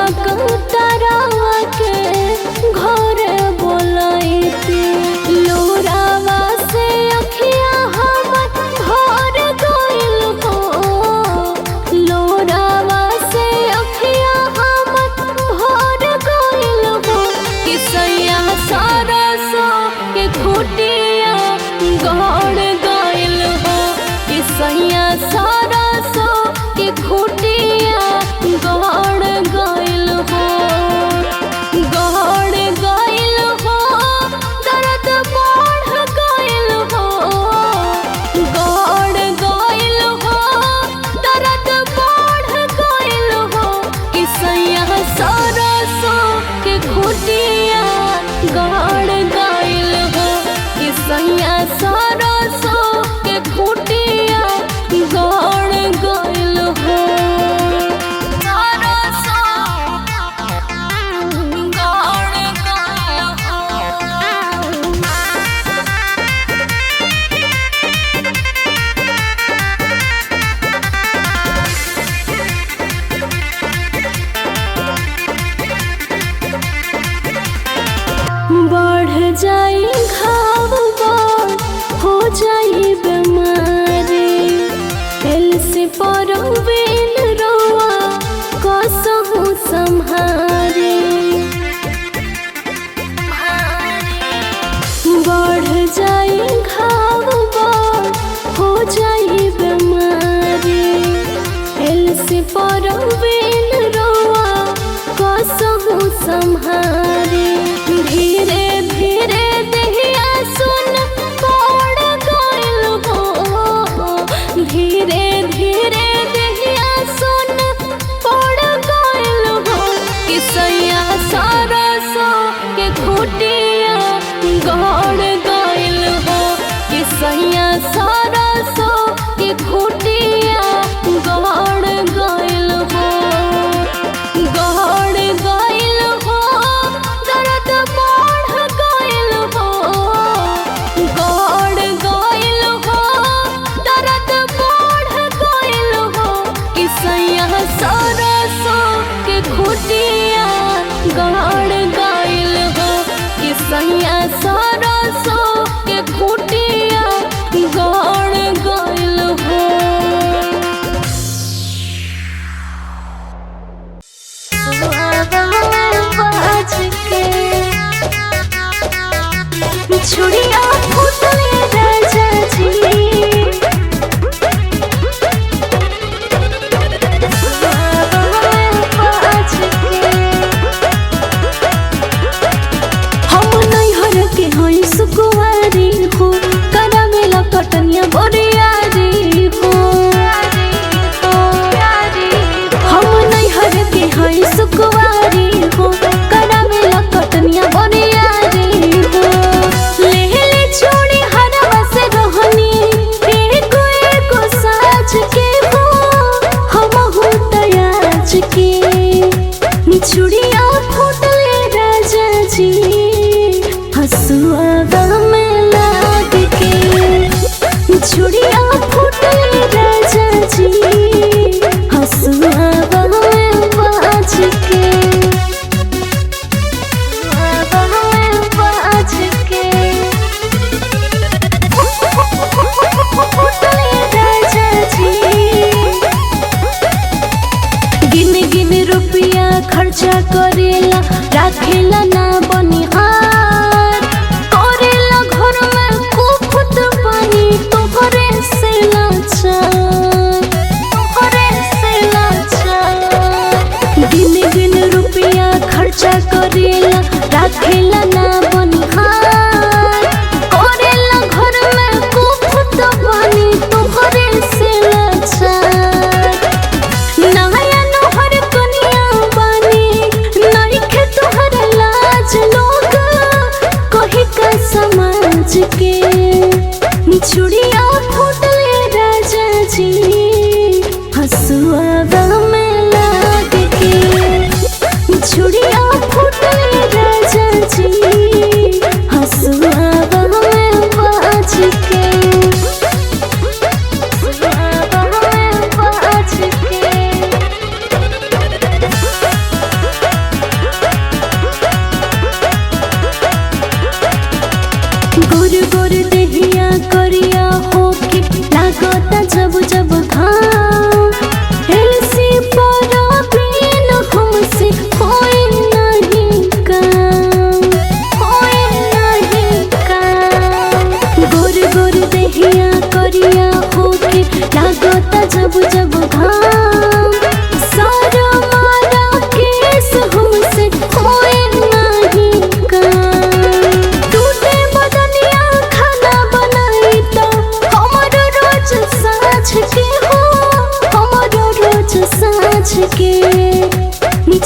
डॉक्टरवा के घर बोलैती। लोरावा से अखिया हमर भर गइल हो, लोरावा से अखिया हमर भर गइल हो। किसैया सरसो के खुटिया गड़ गइल हो, किसैया सरसो के खुटिया गड़ गइल हो, गड़ गइल हो। दर्द बढ़ गइल हो, गड़ गइल हो। दर्द बढ़ गइल हो। किसैया सरसो के खुटिया गड़ गइल हो, किसैया सरसो के खुटिया गड़ गइल हो। सरसो गड़ गइल हो। बढ़ जाई घाव बढ़ हो जाई बीमारी। दिल से परवीन रोआ कसहु संहारी। बढ़ जाई घाव बढ़ हो जाई बीमारी। दिल से परवीन रोआ कसहु संहारी। धीरे धीरे दहिया सुन पड़ गइल हो, धीरे धीरे दहिया सुन पड़ गइल हो। किसैया सरसो के खुटिया गड़ गइल हो, किसैया सरसो के खुटिया गड़ गइल हो, गड़ गइल हो। दर्द बढ़ गइल हो, गड़ गइल हो। दर्द बढ़ गइल हो। किसैया सरसो के खुटिया गड़ गइल हो, किसैया सरसो के खुटिया गड़ गइल हो। बाज के छुड़िया फूटले राजा जी। बाज के हम नैहर के हई सुकुवारी हो, करावेला कटनिया बोरियारी हो। हम नैहर के हई सुकुवारी हो, करावेला कटनिया बोरियारी हो। लेहले चूड़ी हरवा से रहनी एको एको साज के हो। हमहु तयाज के चूड़िया फूटले राजा जी। हसुआ में लाग के चूड़िया फूटले राजा जी। हसुआ में बाज के, बाज के फूटले राजा जी। गिन गिन रुपया खर्चा करेला, राखेला ना बनिहार। करेला घर में कुफुत पानी तोहरे से लाचार, तोहरे से लाचार। गिन गिन रुपया खर्चा करेला, राखेला ना बनिहार। करेला घर में कुफुत पानी तोहरे से लाचार। नया नोहर कनिया बानी, नइखे तोहर लाज लोग कही का समाज के। चूड़िया फूटले राजा जी। हसुआ में लाग के चूड़िया फूटले राजा जी।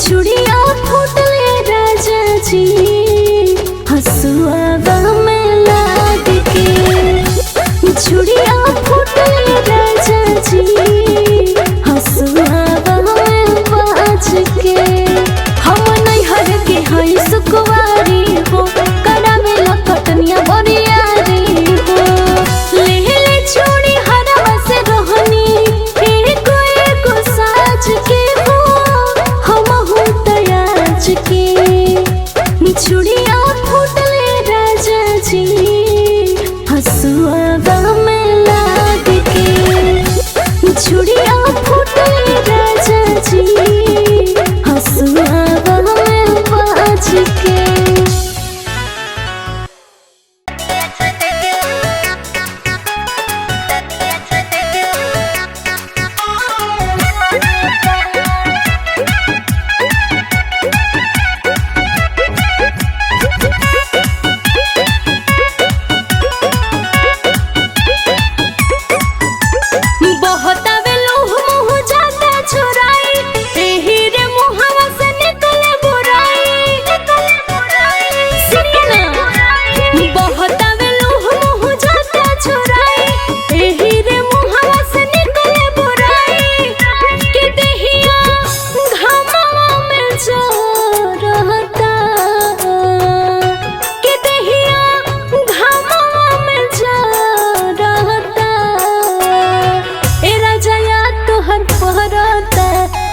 चूड़िया फूटले राजा जी हसुआ में लाग के। चूड़िया फूटले राजा जी हसुआ में बाज के। हम नैहर के हई सुकुवारी हो कड़ा में लपटनिया बरियारी हो। लेहले चूड़ी हरवा से रहनी एको एको साज के हो। हम हो तयाज के चूड़िया फूटले राजा जी हसुआ में लाग के। चूड़िया फूटले राजा जी हसुआ में बाज के।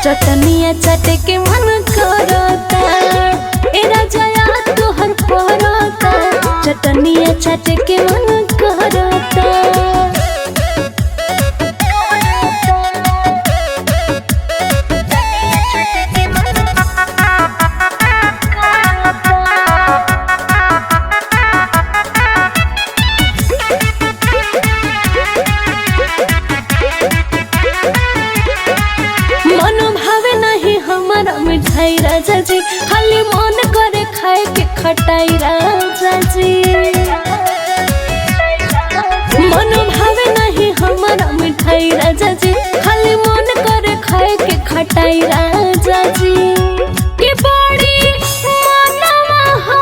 चटनिया चटे के मन करता ए राजा तोहर परता। चटनिया चटे के मन करता। मिठाई राजा जी खाली मन करे खाए के खटाई राजा जी। मन भावे नहीं हमारा मिठाई राजा जी खाली मन करे खाए के खटाई राजा जी। के बड़ी मनवा हो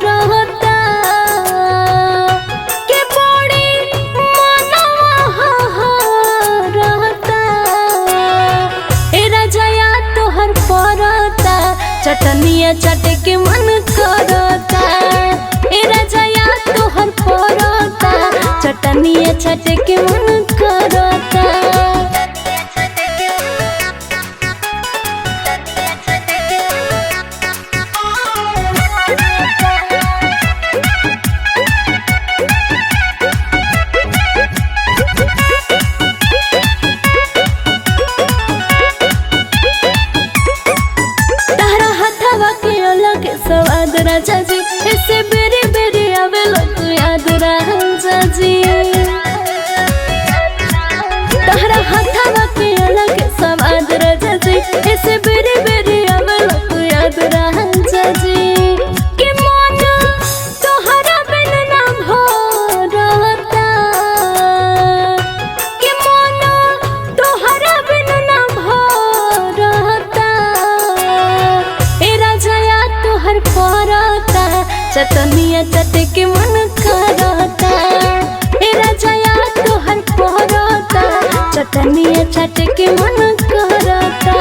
रहता के बड़ी मनवा हो रहता ए राजा तोहर परता। चटनिया चटे के मन करता ए राजा तोहर परता। चटनिया चटे के मन करता। स्वाद राजा जी ऐसे बेरे बेरे आवेलो तू याद राजा जी। तहरा हाथवा के अलग स्वाद राजा जी ऐसे बेरे बेरे आवेलो तू याद राजा जी। के मन तोहरा बिन ना भरता के मन तोहरा बिन ना भरता ए राजा तोहर परता। चटनिया चटे के मन करता ए राजा तोहर परता। चटनिया चटे के मन करता।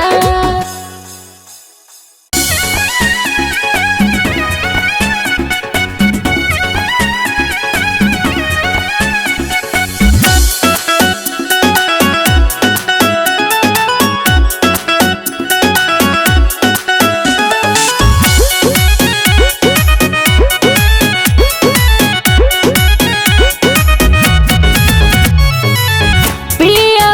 पिया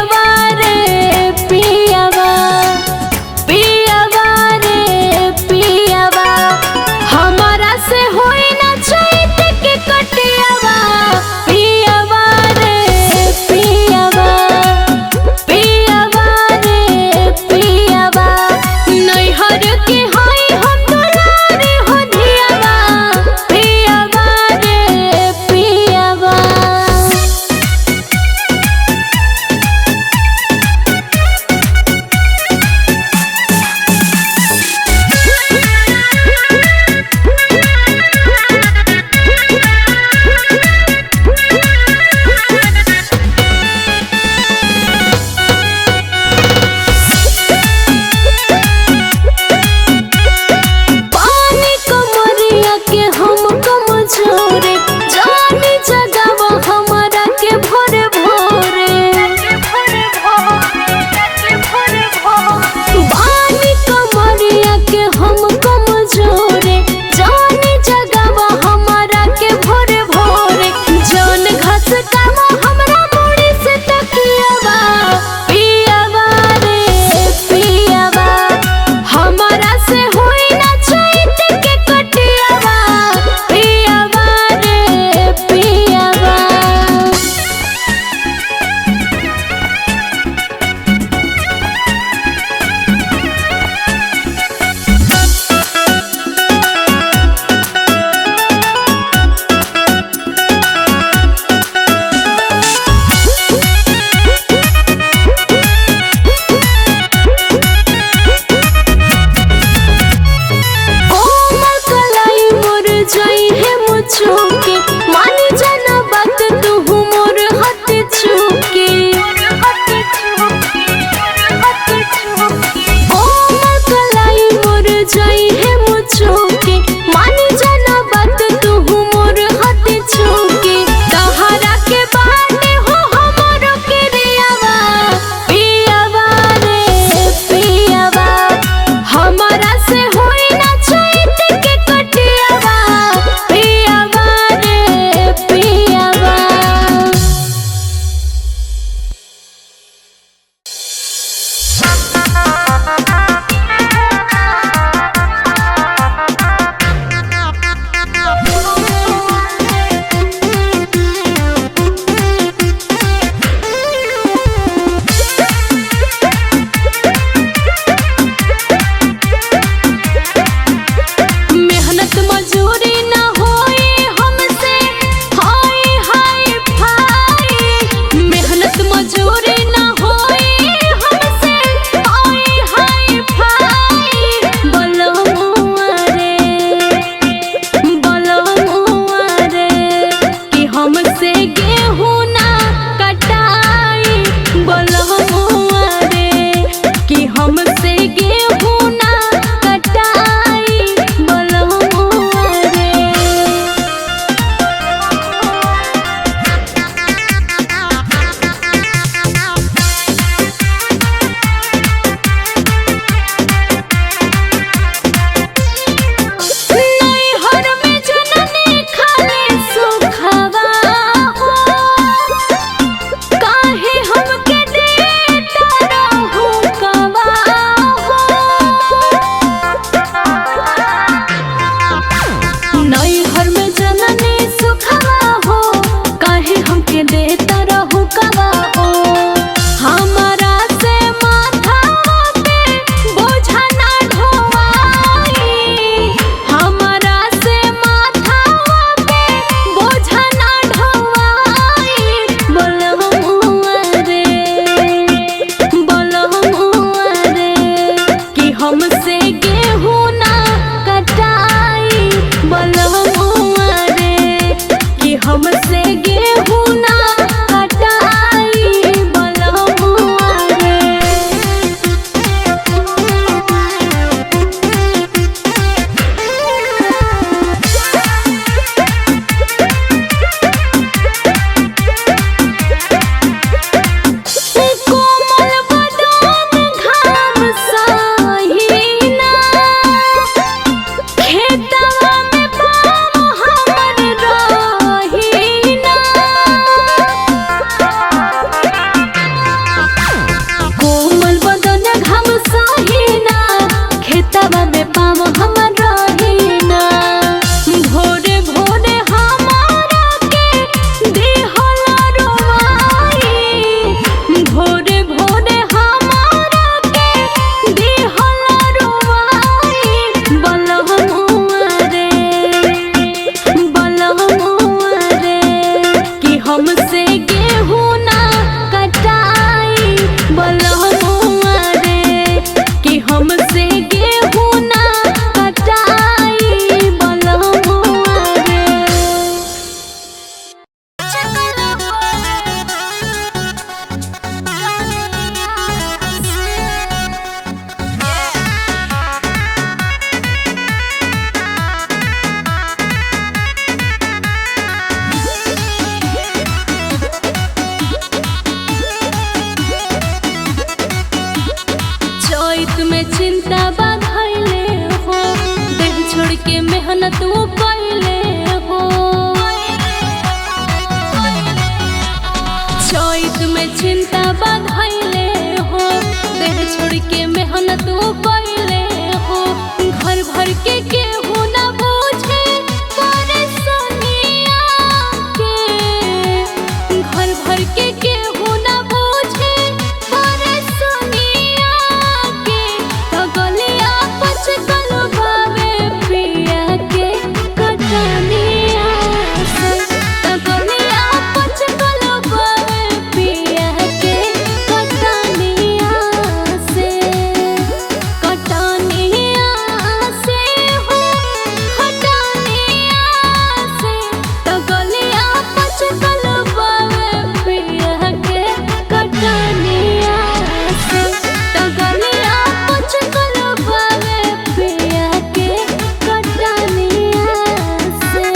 मेहनत वो कैले हो। चैत में चिंता बाधैले हो, देह छोड़ के मेहनत वो कैले हो। घर भर के केहू ना बूझे परेशानिया के, घर भर के केहू ना बूझे परेशानिया के। तो गलिया पचकल बावे पिया के कटनिया से, तो गलिया पचकल बावे पिया के कटनिया से। कटनिया से हो खटनिया से, तो गलिया पचकल बावे पिया के कटनिया से, तो गलिया पचकल बावे पिया के कटनिया से।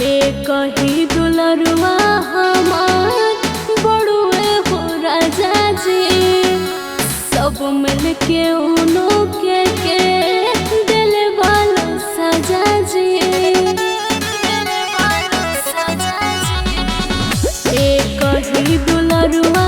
एक ही दुलरुआ हमार बड़ुए हो राजा जी, सब मिल के उनो के दिल वाला सजा जी। एक ही दुलरुआ